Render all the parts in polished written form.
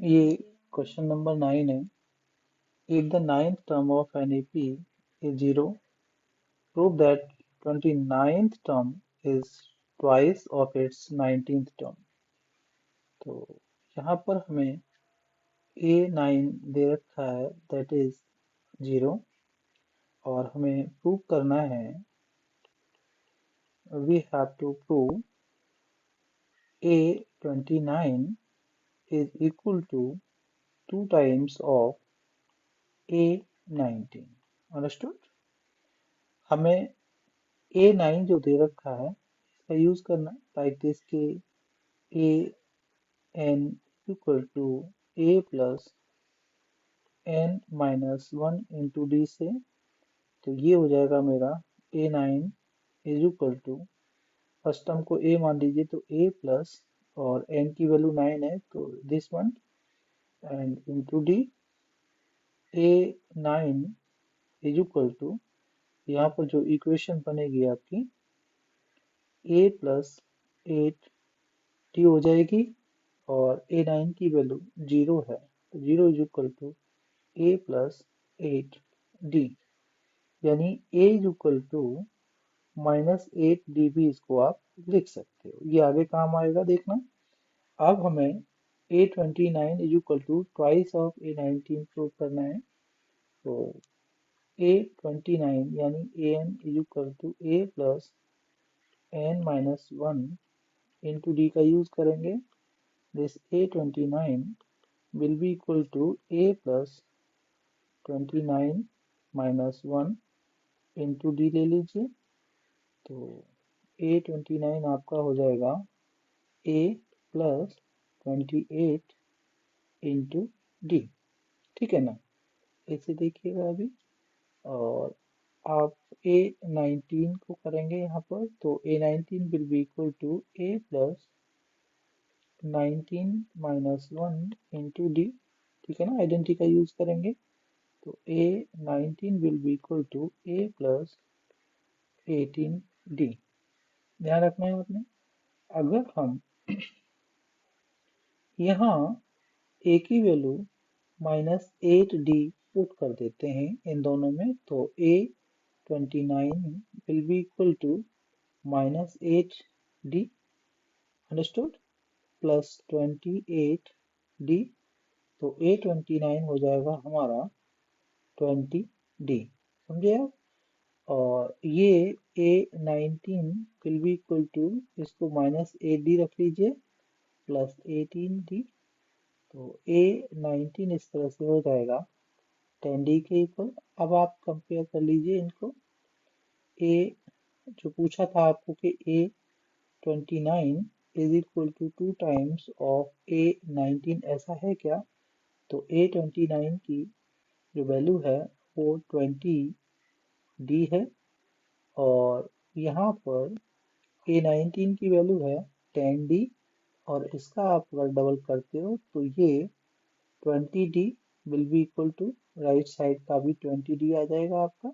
ये question number 9 है। If the ninth term of an AP is 0, prove that 29th term is twice of its 19th term। तो यहाँ पर हमें A9 दे रखा है, दैट इज 0, और हमें प्रूव करना है, we have to prove A29 is equal to 2 times of A19। Understood. हमें A9 जो दे रखा है इसका यूज करना है, लाइक दिस के AN equal to A plus N minus 1 into d से। तो ये हो जाएगा मेरा A9 is equal to, first term को A मान लीजिए तो A प्लस, और N की वैल्यू 9 है तो this one, and into d. A9 is equal to, यहाँ पर जो इक्वेशन बनेगी आपकी A प्लस 8 टी हो जाएगी, और A9 की वैल्यू 0 है तो 0 is equal to A plus 8 d, यानी A is equal to -8 d भी इसको आप लिख सकते हो। ये आगे काम आएगा, देखना। अब हमें A29 is equal to twice of A19 prove करना है। तो A29 यानी AN is equal to A plus N minus 1 into d का यूज करेंगे। This A29 will be equal to A plus 29 minus 1 into d ले लीजिए। तो A29 आपका हो जाएगा A प्लस 28 इंटू डी, ठीक है ना। इसे देखिएगा अभी, और आप A19 को करेंगे यहाँ पर, तो A19 will be equal to A plus 19 minus 1 into d, ठीक है ना। आइडेंटिटी का यूज करेंगे तो A19 will be equal to A plus 18D। ध्यान रखना है आपने। अगर हम यहाँ A की वैल्यू -8D पुट कर देते हैं इन दोनों में, तो A29 will be equal to -8D, understood, plus 28D। तो A29 हो जाएगा हमारा 20D, समझे आप। और ये A19 will be equal to, इसको -8D रख लीजिए, प्लस 18D। तो A19 इस तरह से हो जाएगा 10D के इक्वल। अब आप कंपेयर कर लीजिए इनको। A जो पूछा था आपको कि A29 is equal to 2 times of A19, ऐसा है क्या? तो A29 की जो वैल्यू है वो 20D है, और यहाँ पर A19 की वैल्यू है 10D, और इसका आप अगर डबल करते हो तो ये 20D will be equal to, right side का भी 20D आ जाएगा आपका,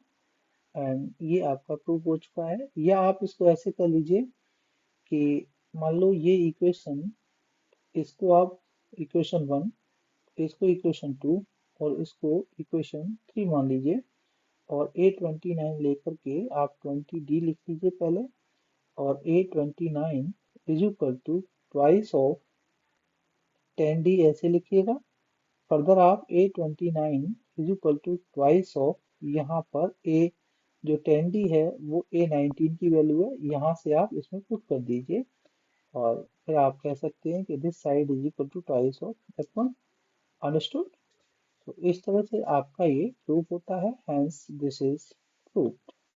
एंड ये आपका प्रूफ हो चुका है। या आप इसको ऐसे कर लीजिए कि मान लो ये इक्वेशन, इसको आप इक्वेशन 1, इसको इक्वेशन 2, और इसको इक्वेशन 3 मान लीजिए, और A29 लेकर के आप 20D लिख लीजिए पहले, और A29 is equal to twice of 10D ऐसे लिखिएगा। फर्दर आप A29 is equal to twice of, यहाँ पर A जो 10D है वो A19 की वैल्यू है, यहाँ से आप इसमें पुट कर दीजिए, और फिर आप कह सकते हैं कि this side is equal to twice of F1, understood. तो इस तरह से आपका ये प्रूफ होता है, हेंस दिस इज प्रूफ।